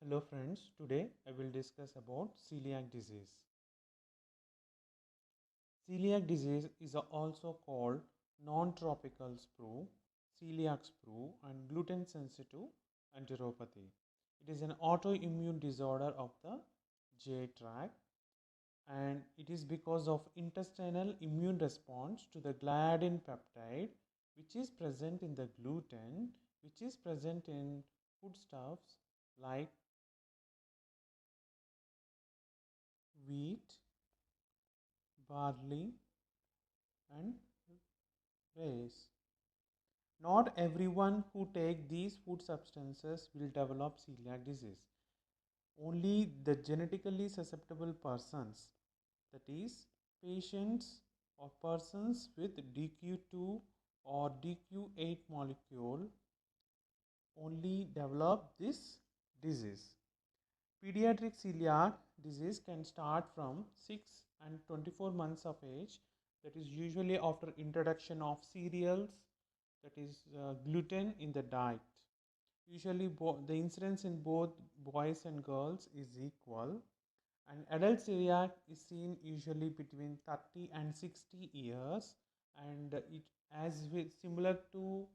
Hello friends, today I will discuss about celiac disease. Celiac disease is also called non-tropical sprue, celiac sprue and gluten sensitive enteropathy. It is an autoimmune disorder of the GI tract and it is because of intestinal immune response to the gliadin peptide which is present in the gluten which is present in foodstuffs like wheat, barley and rice. Not everyone who take these food substances will develop celiac disease. Only the genetically susceptible persons, that is, patients or persons with DQ2 or DQ8 molecule, only develop this disease. Pediatric celiac disease can start from 6 and 24 months of age, that is usually after introduction of cereals, that is gluten in the diet. Usually the incidence in both boys and girls is equal, and adult celiac is seen usually between 30 and 60 years, and it as with similar to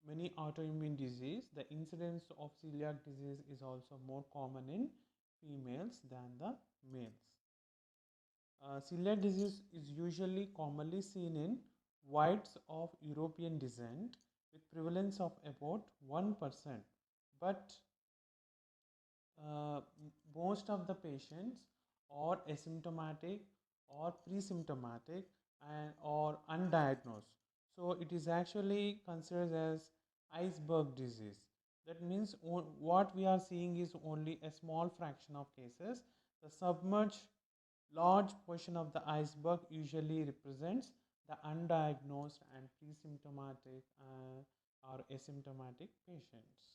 many autoimmune disease, the incidence of celiac disease is also more common in females than the males. Celiac disease is usually commonly seen in whites of European descent with prevalence of about 1%. But uh, most of the patients are asymptomatic or pre-symptomatic and or undiagnosed. So it is actually considered as iceberg disease. That means what we are seeing is only a small fraction of cases. The submerged large portion of the iceberg usually represents the undiagnosed and pre-symptomatic or asymptomatic patients.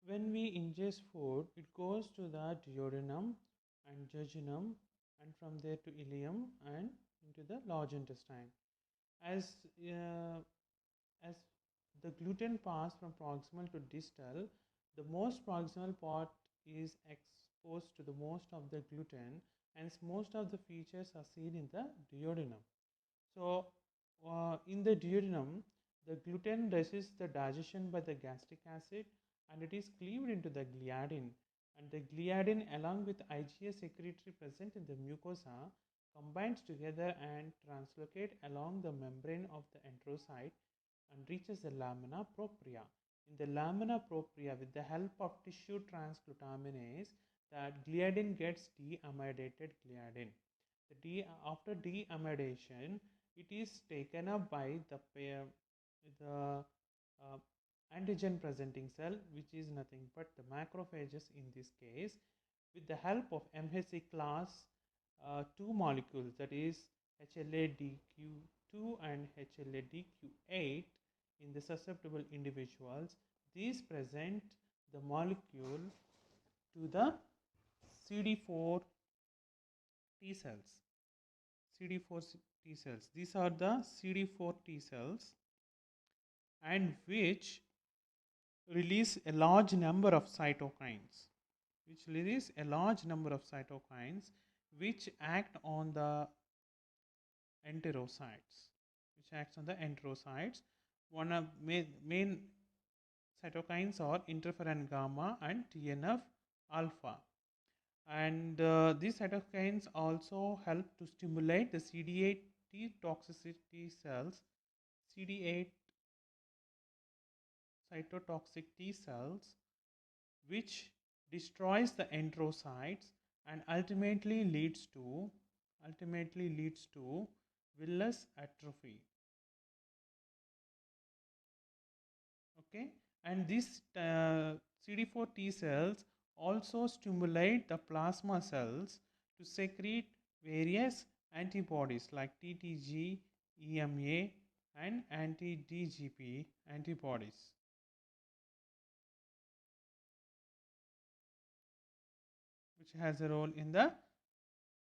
When we ingest food, it goes to the duodenum and jejunum, and from there to ileum and into the large intestine. As uh, as the gluten pass from proximal to distal, the most proximal part is exposed to the most of the gluten, and most of the features are seen in the duodenum. So, in the duodenum, the gluten resists the digestion by the gastric acid and it is cleaved into the gliadin. And the gliadin, along with IgA secretory present in the mucosa, combines together and translocate along the membrane of the enterocyte and reaches the lamina propria. In the lamina propria, with the help of tissue transglutaminase, that gliadin gets deamidated gliadin. After deamidation, it is taken up by the uh, antigen presenting cell, which is nothing but the macrophages in this case, with the help of MHC class 2 molecules, that is HLA-DQ2 and HLA-DQ8 in the susceptible individuals. These present the molecule to the CD4 T cells. CD4 T cells. These are the CD4 T cells, and which release a large number of cytokines, which act on the enterocytes, One of main cytokines are interferon gamma and TNF alpha. And these cytokines also help to stimulate the CD8 T toxicity cells, CD8 cytotoxic T cells, which destroys the enterocytes and ultimately leads to villus atrophy. Okay, and these CD4 T cells also stimulate the plasma cells to secrete various antibodies like TTG, EMA, and anti-DGP antibodies, which has a role in the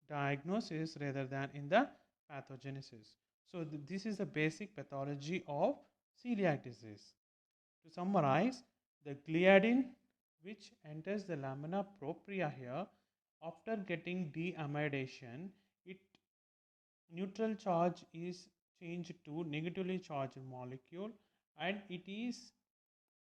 diagnosis rather than in the pathogenesis. So, this is the basic pathology of celiac disease. To summarize, The gliadin, which enters the lamina propria here, after getting deamidation, its neutral charge is changed to negatively charged molecule, and it is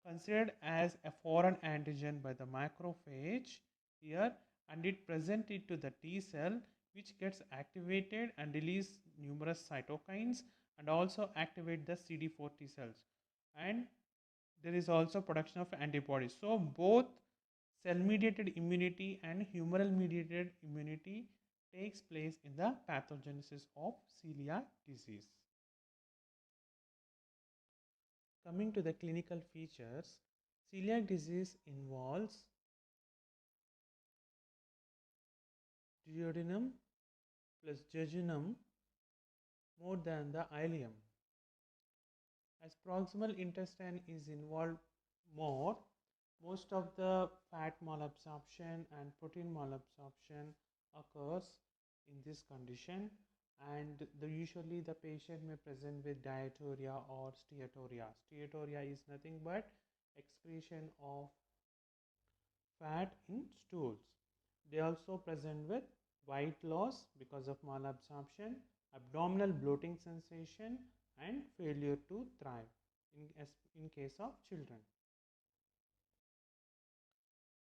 considered as a foreign antigen by the macrophage here, and it presents it to the T cell, which gets activated and release numerous cytokines and also activate the CD4 T cells, and there is also production of antibodies. So both cell mediated immunity and humoral mediated immunity takes place in the pathogenesis of celiac disease. Coming to the clinical features, celiac disease involves duodenum plus jejunum more than the ileum. As proximal intestine is involved more, most of the fat malabsorption and protein malabsorption occurs in this condition, and usually the patient may present with diarrhea or steatorrhea. Steatorrhea is nothing but excretion of fat in stools. They also present with weight loss because of malabsorption, abdominal bloating sensation, and failure to thrive in case of children.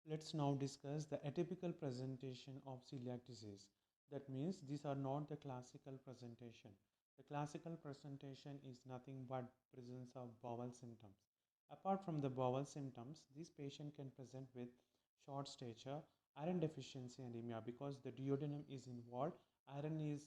Let's now discuss the atypical presentation of celiac disease. That means these are not the classical presentation. The classical presentation is nothing but presence of bowel symptoms. Apart from the bowel symptoms, this patient can present with short stature, iron deficiency anemia because the duodenum is involved. Iron is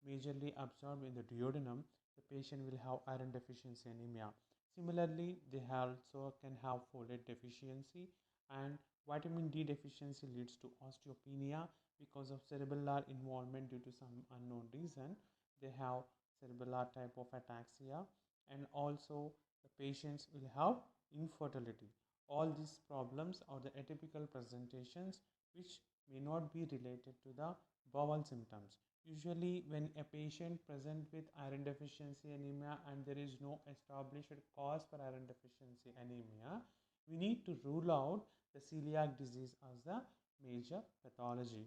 majorly absorbed in the duodenum. The patient will have iron deficiency anemia. Similarly, they also can have folate deficiency, and vitamin D deficiency leads to osteopenia because of cerebellar involvement due to some unknown reason. They have cerebellar type of ataxia, and also the patients will have infertility. All these problems are the atypical presentations which may not be related to the bowel symptoms. Usually when a patient presents with iron deficiency anemia and there is no established cause for iron deficiency anemia, we need to rule out the celiac disease as the major pathology.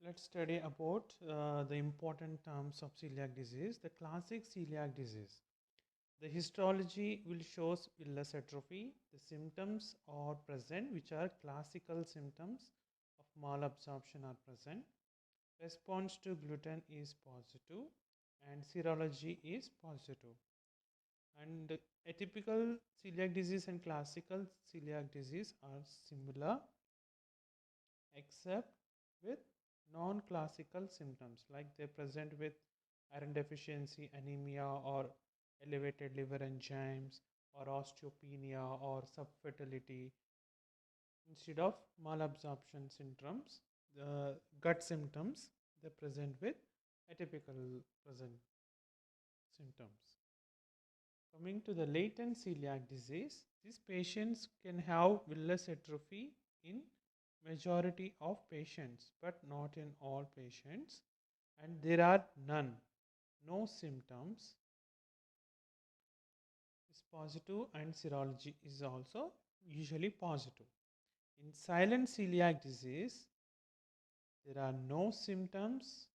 Let's study about the important terms of celiac disease. The classic celiac disease. The histology will show villus atrophy. The symptoms are present, which are classical symptoms of malabsorption are present. Response to gluten is positive and serology is positive. And atypical celiac disease and classical celiac disease are similar except with non-classical symptoms, like they present with iron deficiency anemia or elevated liver enzymes or osteopenia or subfertility. Instead of malabsorption symptoms, the gut symptoms, they present with atypical present symptoms. Coming to the latent celiac disease, these patients can have villus atrophy in majority of patients but not in all patients, and there are no symptoms is positive, and serology is also usually positive. In silent celiac disease, there are no symptoms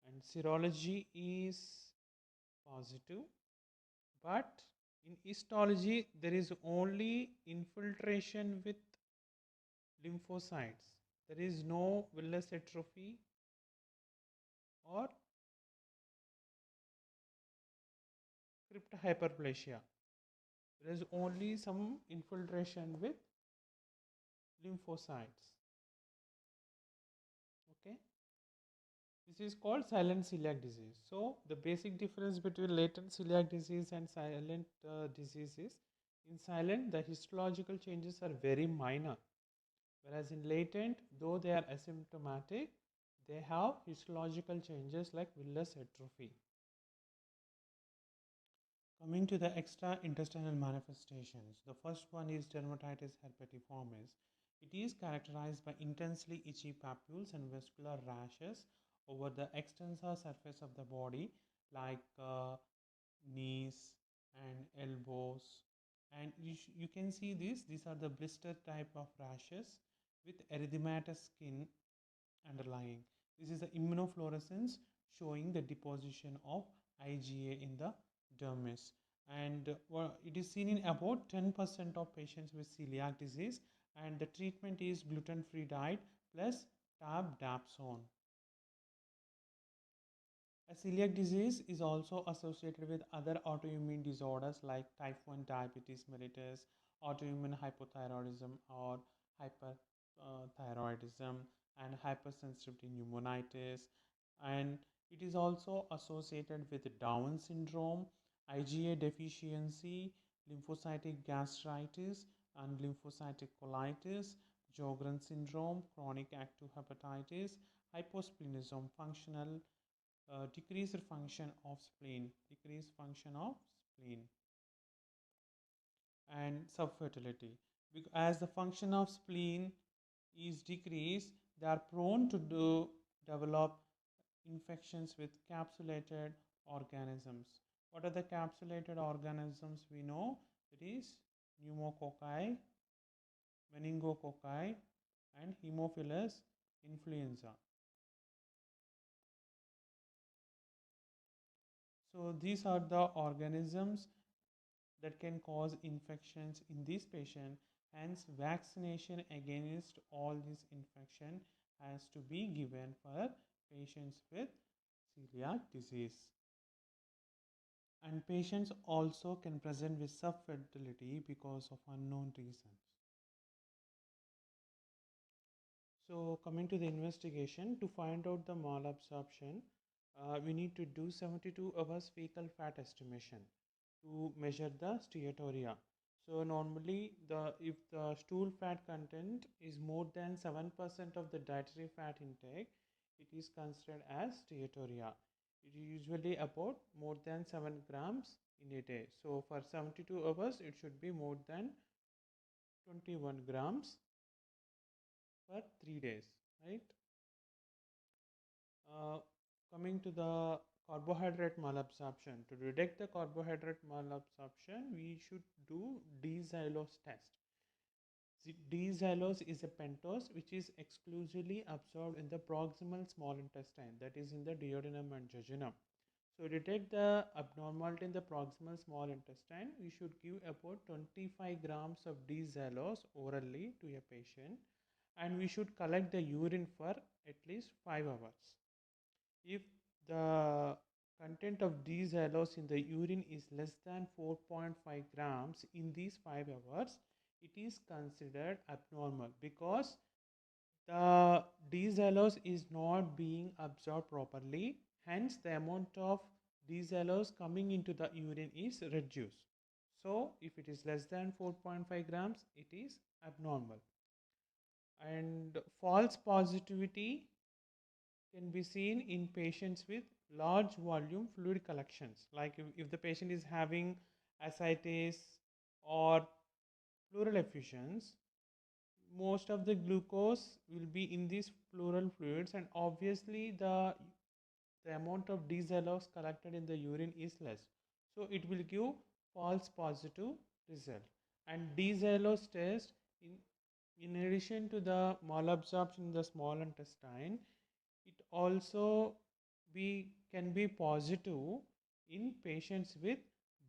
and serology is positive, but in histology there is only infiltration with lymphocytes. There is no villus atrophy or crypt hyperplasia. There is only some infiltration with lymphocytes. Okay, this is called silent celiac disease. So the basic difference between latent celiac disease and silent disease is, in silent the histological changes are very minor, whereas in latent, though they are asymptomatic, they have histological changes like villus atrophy. Coming to the extraintestinal manifestations, the first one is dermatitis herpetiformis. It is characterized by intensely itchy papules and vascular rashes over the extensor surface of the body, like knees and elbows. And you can see these are the blister type of rashes with erythematous skin underlying. This is the immunofluorescence showing the deposition of IgA in the dermis. And it is seen in about 10% of patients with celiac disease, and the treatment is gluten-free diet plus tab-dapsone. A celiac disease is also associated with other autoimmune disorders like type 1 diabetes mellitus, autoimmune hypothyroidism or hyperthyroidism, and hypersensitivity pneumonitis. And it is also associated with Down syndrome, IgA deficiency, lymphocytic gastritis, and lymphocytic colitis, Sjogren's syndrome, chronic active hepatitis, hyposplenism, functional decreased function of spleen, and subfertility. As the function of spleen is decreased, they are prone to develop infections with capsulated organisms. What are the capsulated organisms we know? It is pneumococci, meningococci, and Haemophilus influenza. So these are the organisms that can cause infections in this patient. Hence, vaccination against all these infection has to be given for patients with celiac disease. And patients also can present with subfertility because of unknown reasons. So coming to the investigation, to find out the malabsorption, we need to do 72 hours fecal fat estimation to measure the steatorrhea. So normally if the stool fat content is more than 7% of the dietary fat intake, it is considered as steatorrhea. It is usually about more than 7 grams in a day. So for 72 hours, it should be more than 21 grams for 3 days, right? Coming to the carbohydrate malabsorption. To detect the carbohydrate malabsorption, we should do D-xylose test. D-xylose is a pentose which is exclusively absorbed in the proximal small intestine, that is in the duodenum and jejunum. So to detect the abnormality in the proximal small intestine, we should give about 25 grams of D-xylose orally to a patient, and we should collect the urine for at least 5 hours. If the content of D-xylose in the urine is less than 4.5 grams in these 5 hours, it is considered abnormal because the D-xylose is not being absorbed properly. Hence, the amount of D-xylose coming into the urine is reduced. So, if it is less than 4.5 grams, it is abnormal. And false positivity can be seen in patients with large volume fluid collections. Like if the patient is having ascites or pleural effusions, most of the glucose will be in these pleural fluids, and obviously the amount of D-xylose collected in the urine is less. So it will give false positive result. And D-xylose test, in addition to the malabsorption in the small intestine, it also can be positive in patients with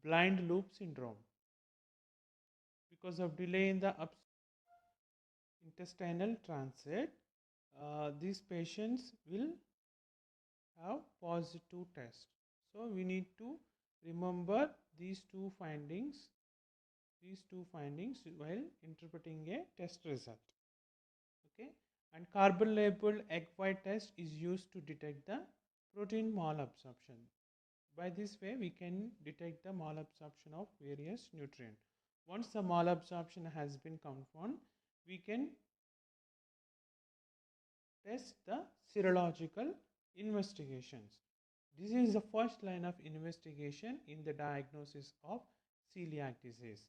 blind loop syndrome because of delay in the intestinal transit. These patients will have positive test. So we need to remember these two findings while interpreting a test result. Okay, and carbon labeled egg white test is used to detect the protein malabsorption. By this way, we can detect the malabsorption of various nutrients. Once the malabsorption has been confirmed, we can test the serological investigations. This is the first line of investigation in the diagnosis of celiac disease.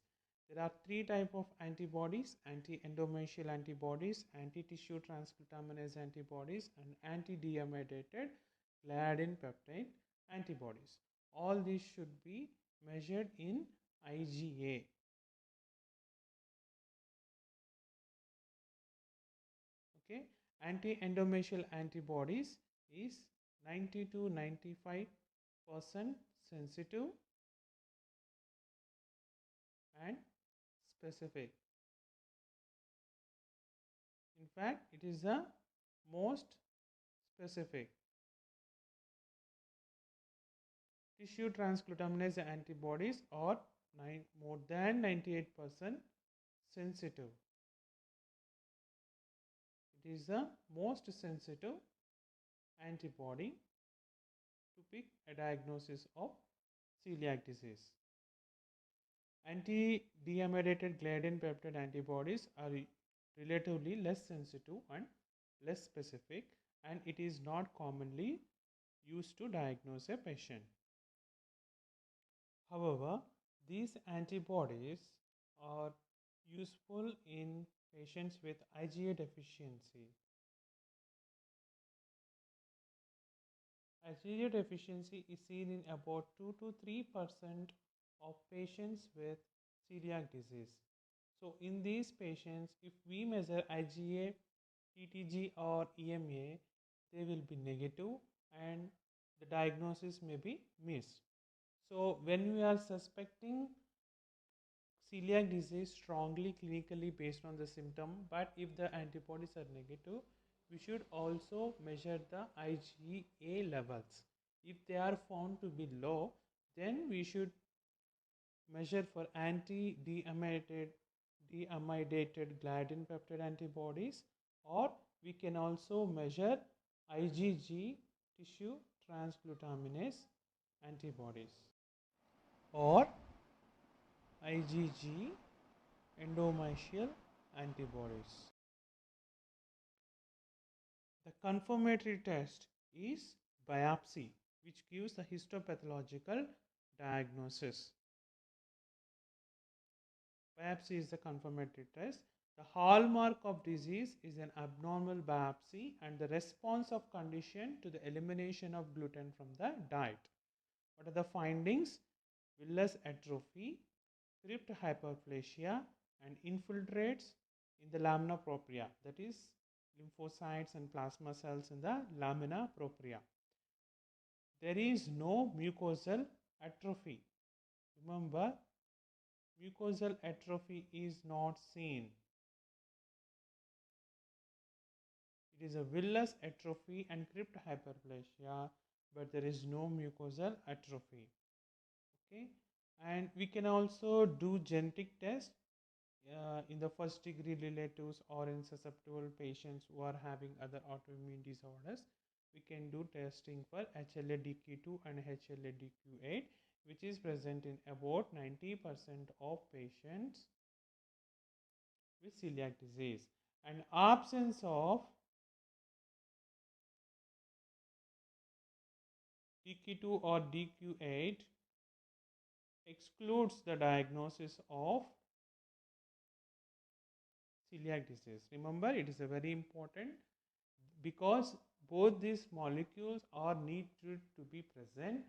There are 3 types of antibodies: anti-endometrial antibodies, anti-tissue transglutaminase antibodies, and anti-deamidated gliadin peptide antibodies. all these should be measured in IgA. Okay, anti-endometrial antibodies is 90 to 95% sensitive and specific. In fact, it is the most specific. Tissue transglutaminase antibodies are more than 98% sensitive. It is the most sensitive antibody to pick a diagnosis of celiac disease. Anti-deamidated gliadin peptide antibodies are relatively less sensitive and less specific, and it is not commonly used to diagnose a patient. However, these antibodies are useful in patients with IgA deficiency. IgA deficiency is seen in about 2 to 3% of patients with celiac disease. So in these patients, if we measure IgA, TTG or EMA, they will be negative and the diagnosis may be missed. So when we are suspecting celiac disease strongly clinically based on the symptom, but if the antibodies are negative, we should also measure the IgA levels. If they are found to be low, then we should measure for anti-deamidated gliadin peptide antibodies, or we can also measure IgG tissue transglutaminase antibodies or IgG endometrial antibodies. The confirmatory test is biopsy, which gives the histopathological diagnosis. Biopsy is the confirmatory test. The hallmark of disease is an abnormal biopsy and the response of condition to the elimination of gluten from the diet. What are the findings? Villus atrophy, crypt hyperplasia, and infiltrates in the lamina propria, that is lymphocytes and plasma cells in the lamina propria. There is no mucosal atrophy. Remember, mucosal atrophy is not seen. It is a villus atrophy and crypt hyperplasia, but there is no mucosal atrophy. Okay, and we can also do genetic tests in the first degree relatives or in susceptible patients who are having other autoimmune disorders. We can do testing for HLA-DQ2 and HLA-DQ8, which is present in about 90% of patients with celiac disease. And absence of DQ2 or DQ8 excludes the diagnosis of celiac disease. Remember, it is a very important because both these molecules are needed to be present,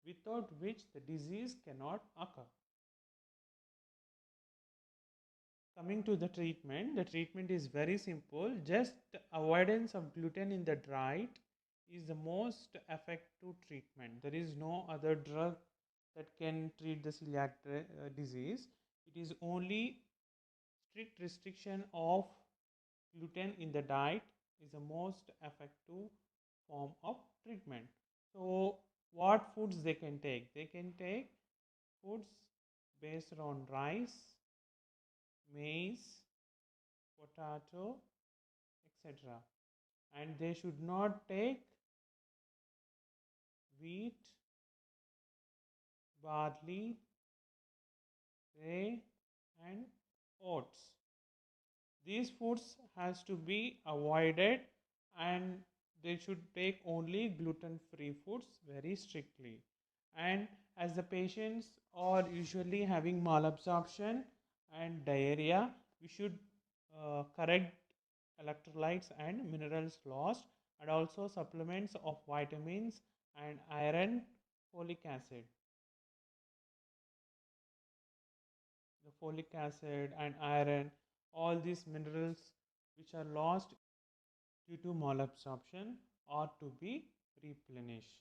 without which the disease cannot occur. Coming to the treatment is very simple. Just avoidance of gluten in the diet is the most effective treatment. There is no other drug that can treat the celiac disease. It is only strict restriction of gluten in the diet is the most effective form of treatment. So what foods they can take? They can take foods based on rice, maize, potato, etc. And they should not take wheat, barley, rye and oats. These foods has to be avoided and they should take only gluten-free foods very strictly. And as the patients are usually having malabsorption and diarrhea, we should correct electrolytes and minerals lost, and also supplements of vitamins and iron, folic acid. folic acid and iron, all these minerals which are lost due to malabsorption are to be replenished.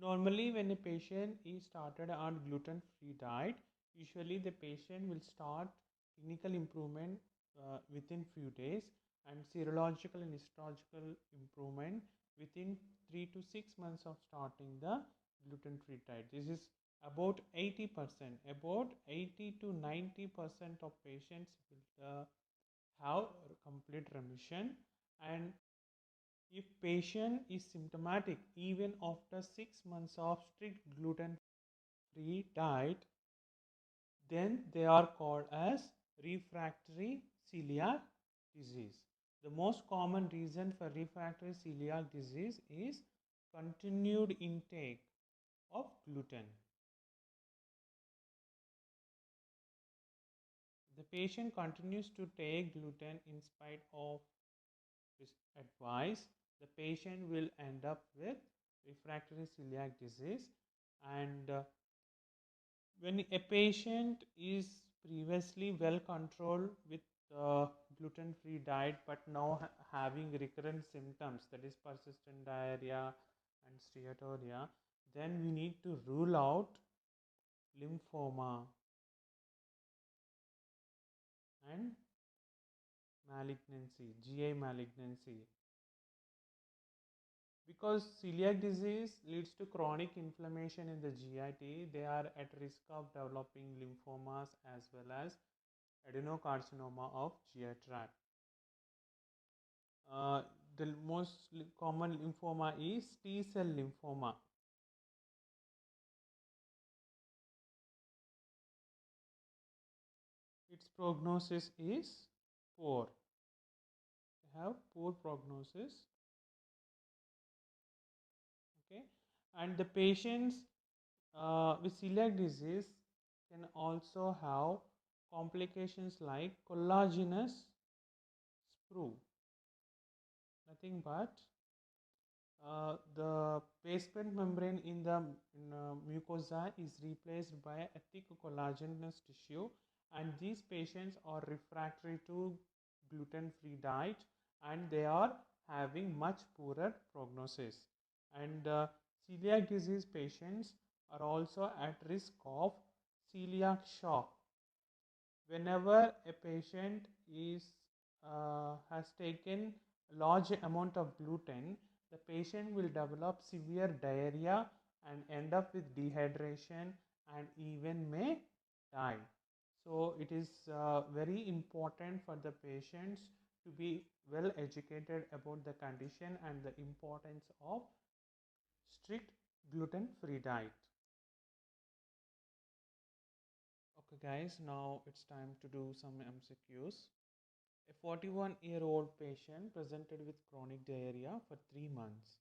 Normally, when a patient is started on gluten-free diet, usually the patient will start clinical improvement within few days and serological and histological improvement within 3 to 6 months of starting the gluten-free diet. This is about 80%. About 80 to 90% of patients will have complete remission, and if patient is symptomatic even after 6 months of strict gluten-free diet, then they are called as refractory celiac disease. The most common reason for refractory celiac disease is continued intake of gluten. The patient continues to take gluten in spite of this advice, the patient will end up with refractory celiac disease. And when a patient is previously well controlled with gluten-free diet but now having recurrent symptoms, that is persistent diarrhea and steatorrhea, then we need to rule out lymphoma and malignancy, GI malignancy. Because celiac disease leads to chronic inflammation in the GIT, they are at risk of developing lymphomas as well as adenocarcinoma of GI tract. The most common lymphoma is T cell lymphoma. Its prognosis is poor. They have poor prognosis. Okay, and the patients with celiac disease can also have complications like collagenous sprue. Nothing but the basement membrane in the mucosa is replaced by a thick collagenous tissue, and these patients are refractory to gluten-free diet and they are having much poorer prognosis. And celiac disease patients are also at risk of celiac shock. Whenever a patient has taken a large amount of gluten, the patient will develop severe diarrhea and end up with dehydration and even may die. So it is very important for the patients to be well educated about the condition and the importance of strict gluten-free diet. Okay guys, now it's time to do some MCQs. A 41-year-old patient presented with chronic diarrhea for 3 months.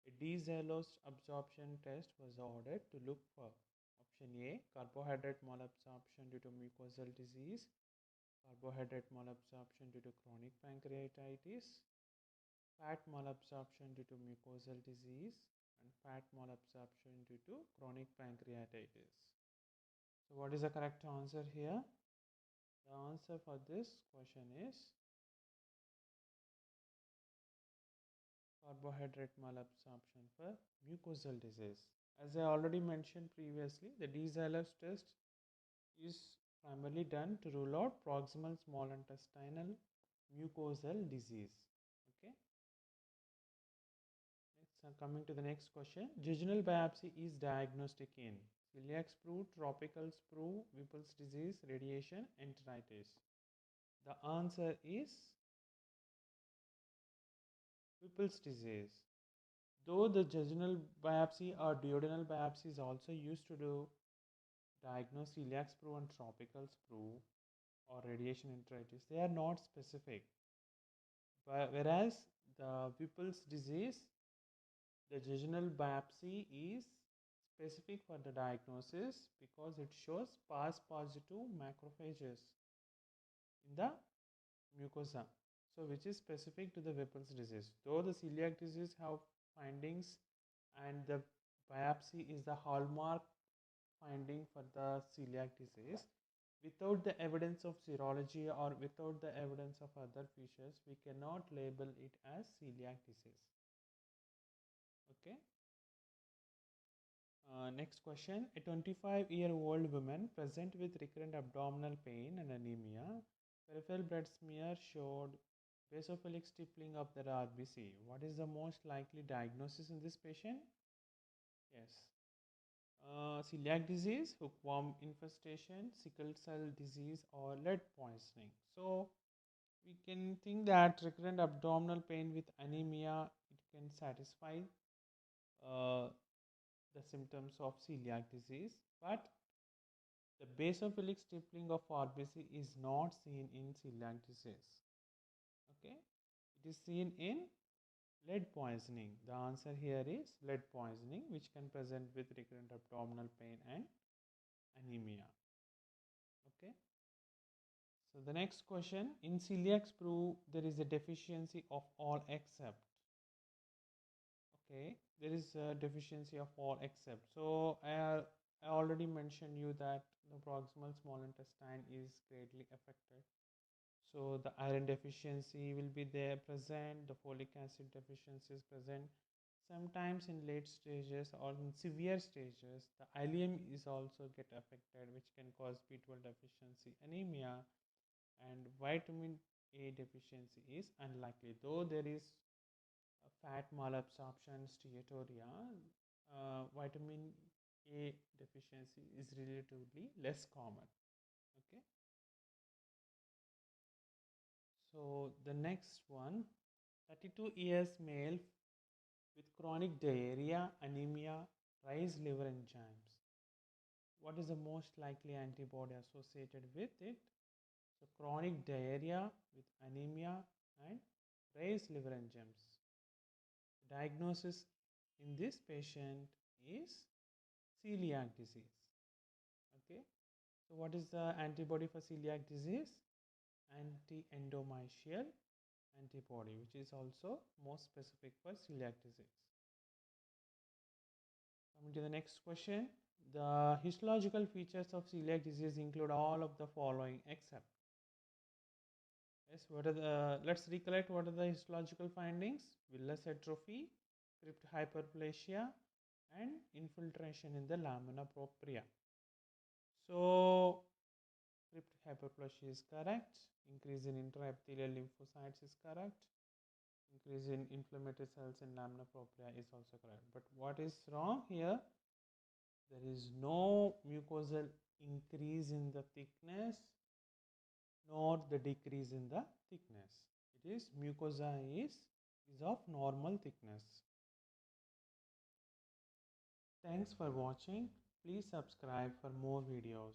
A D-xylose absorption test was ordered to look for option A, carbohydrate malabsorption due to mucosal disease, carbohydrate malabsorption due to chronic pancreatitis, fat malabsorption due to mucosal disease, and fat malabsorption due to chronic pancreatitis. So what is the correct answer here? The answer for this question is carbohydrate malabsorption for mucosal disease. As I already mentioned previously, the D-xylose test is primarily done to rule out proximal small intestinal mucosal disease. Okay. Next, coming to the next question. Jejunal biopsy is diagnostic in celiac sprue, tropical sprue, Whipple's disease, radiation, enteritis. The answer is Whipple's disease. Though the jejunal biopsy or duodenal biopsy is also used to diagnose celiac sprue and tropical sprue or radiation enteritis, they are not specific. Whereas the Whipple's disease, the jejunal biopsy is specific for the diagnosis because it shows PAS-positive macrophages in the mucosa, so which is specific to the Whipple's disease. Though the celiac disease have findings and the biopsy is the hallmark finding for the celiac disease. Without the evidence of serology or without the evidence of other features, we cannot label it as celiac disease. Okay. Next question. A 25-year-old woman present with recurrent abdominal pain and anemia. Peripheral blood smear showed basophilic stippling of the RBC. What is the most likely diagnosis in this patient? Yes. Celiac disease, hookworm infestation, sickle cell disease, or lead poisoning. So we can think that recurrent abdominal pain with anemia, it can satisfy uh, the symptoms of celiac disease, but the basophilic stippling of RBC is not seen in celiac disease. Okay, it is seen in lead poisoning. The answer here is lead poisoning, which can present with recurrent abdominal pain and anemia. Okay. So the next question, in celiac prove there is a deficiency of all except. Okay, there is a deficiency of all except. So I already mentioned you that the proximal small intestine is greatly affected. So the iron deficiency will be there present, the folic acid deficiency is present. Sometimes in late stages or in severe stages, the ileum is also get affected, which can cause B12 deficiency, anemia, and vitamin A deficiency is unlikely. Though there is a fat malabsorption, steatoria, vitamin A deficiency is relatively less common. Okay. So the next one, 32 years male with chronic diarrhea, anemia, raised liver enzymes. What is the most likely antibody associated with it? So chronic diarrhea with anemia and raised liver enzymes. Diagnosis in this patient is celiac disease. Okay. So what is the antibody for celiac disease? Anti-endomysial antibody, which is also more specific for celiac disease. Coming to the next question, the histological features of celiac disease include all of the following except. Yes, what are the? Let's recollect what are the histological findings: villus atrophy, crypt hyperplasia, and infiltration in the lamina propria. So, crypt hyperplasia is correct. Increase in intraepithelial lymphocytes is correct. Increase in inflammatory cells in lamina propria is also correct. But what is wrong here? There is no mucosal increase in the thickness nor the decrease in the thickness. It is mucosa is of normal thickness. Thanks for watching. Please subscribe for more videos.